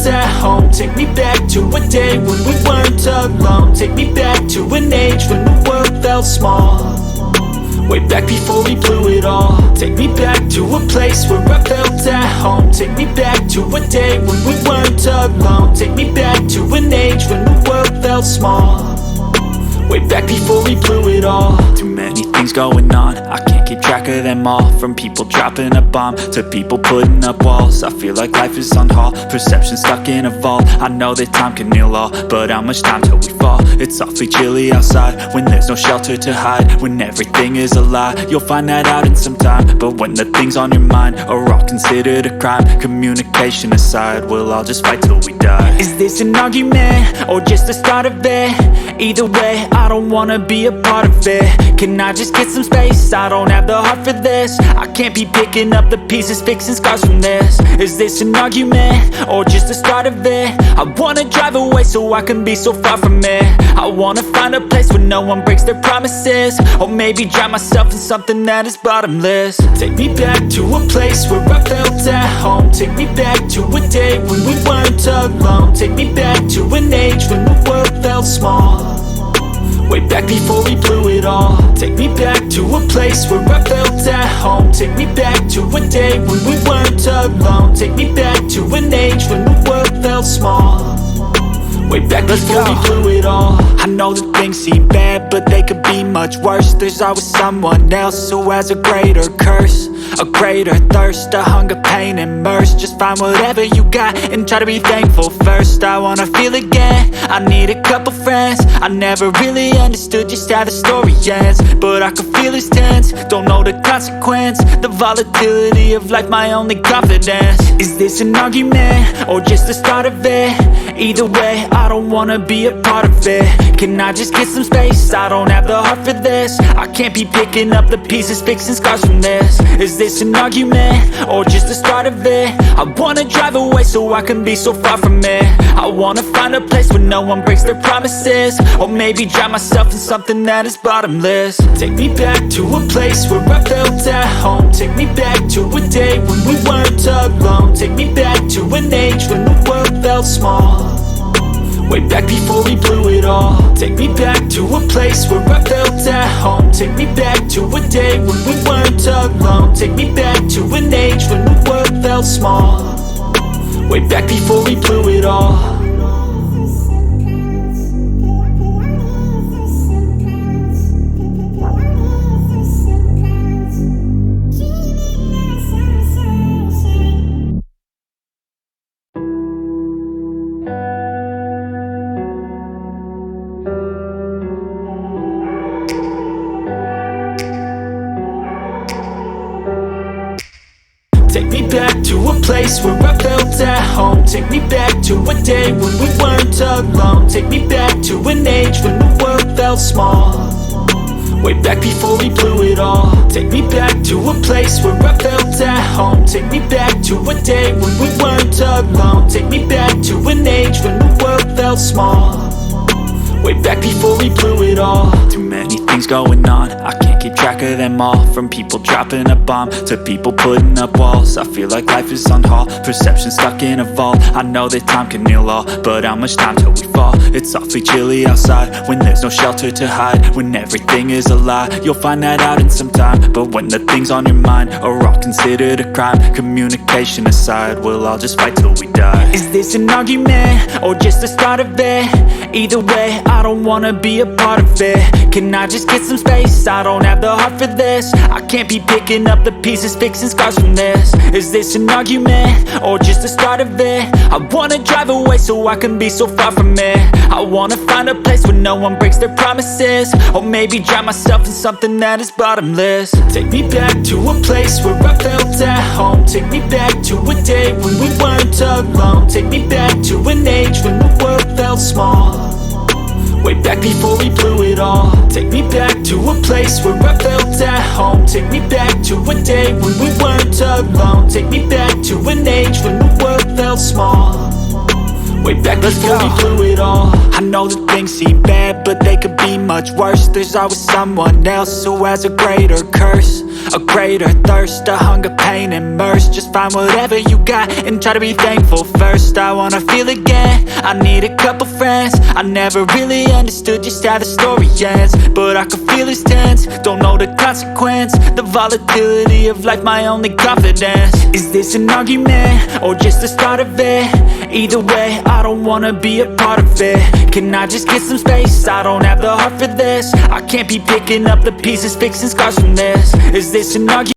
at home. Take me back to a day when we weren't alone. Take me back to an age when the world felt small, way back before we blew it all. Take me back to a place where I felt at home. Take me back to a day when we weren't alone. Take me back to an age when the world felt small, way back before we blew it all. Too many things going on, I can't keep track of them all. From people dropping a bomb to people putting up walls. I feel like life is on hold, perception stuck in a vault. I know that time can heal all, but how much time till we fall? It's awfully chilly outside when there's no shelter to hide. When everything is a lie, you'll find that out in some time. But when the things on your mind are all considered a crime, communication aside, we'll all just fight till we die. Is this an argument or just the start of it? Either way, I don't wanna be a part of it. Can I just get some space? I don't have the heart for this. I can't be picking up the pieces, fixing scars from this. Is this an argument or just the start of it? I wanna drive away so I can be so far from it. I wanna find a place where no one breaks their promises, or maybe drown myself in something that is bottomless. Take me back to a place where I felt at home. Take me back to a day when we weren't alone. Take me back to an age when the world felt small, way back before we blew it all. Take me back to a place where I felt at home. Take me back to a day when we weren't alone. Take me back to an age when the world felt small, way back before we blew it all. I know that things seem bad, but they could be much worse. There's always someone else who has a greater curse, a greater thirst, a hunger, pain, and mercy. Just find whatever you got and try to be thankful first. I wanna feel again, I need a couple friends. I never really understood just how the story ends, but I can feel it's tense, don't know the consequence. The volatility of life, my only confidence. Is this an argument or just the start of it? Either way, I don't wanna be a part of it. Can I just get some space? I don't have the heart for this. I can't be picking up the pieces, fixing scars from this. Is this an argument or just the start of it? I wanna drive away so I can be so far from it. I wanna find a place where no one breaks their promises, or maybe drown myself in something that is bottomless. Take me back to a place where I felt at home. Take me back to a day when we weren't alone. Take me back to an age when the world felt small, way back before we blew it all. Take me back to a place where I felt at home. Take me back to a day when we weren't alone. Take me back to an age when the world felt small, way back before we blew it all. Take me back to a place where I felt at home. Take me back to a day when we weren't alone. Take me back to an age when the world felt small, way back before we blew it all. Take me back to a place where I felt at home. Take me back to a day when we weren't alone. Take me back to an age when the world felt small, way back before we blew it all. Too many things going on, I can't keep track of them all. From people dropping a bomb to people putting up walls. I feel like life is on hold, perception stuck in a vault. I know that time can heal all, but how much time till we fall? It's awfully chilly outside when there's no shelter to hide. When everything is a lie, you'll find that out in some time. But when the things on your mind are all considered a crime, communication aside, we'll all just fight till we die. Is this an argument or just the start of it? Either way, I don't wanna be a part of it. Can I just get some space? I don't have the heart for this. I can't be picking up the pieces, fixing scars from this. Is this an argument or just the start of it? I wanna drive away so I can be so far from it. I wanna find a place where no one breaks their promises, or maybe drown myself in something that is bottomless. Take me back to a place where I felt at home. Take me back to a day when we weren't alone. Take me back to an age when the world felt small, way back before we blew it all. Take me back to a place where I felt at home. Take me back to a day when we weren't alone. Take me back to an age when the world felt small, way back before we blew it all. I know that things seem bad, but they could be much worse. There's always someone else who has a greater curse, a greater thirst, a hunger, pain, and mercy. Just find whatever you got and try to be thankful first. I wanna feel again, I need a couple friends. I never really understood just how the story ends, but I can feel it's tense, don't know the consequence. The volatility of life, my only confidence. Is this an argument, or just the start of it? Either way, I don't wanna be a part of it. Can I just get some space? I don't have the heart for this. I can't be picking up the pieces, fixing scars from this. Is this an argument?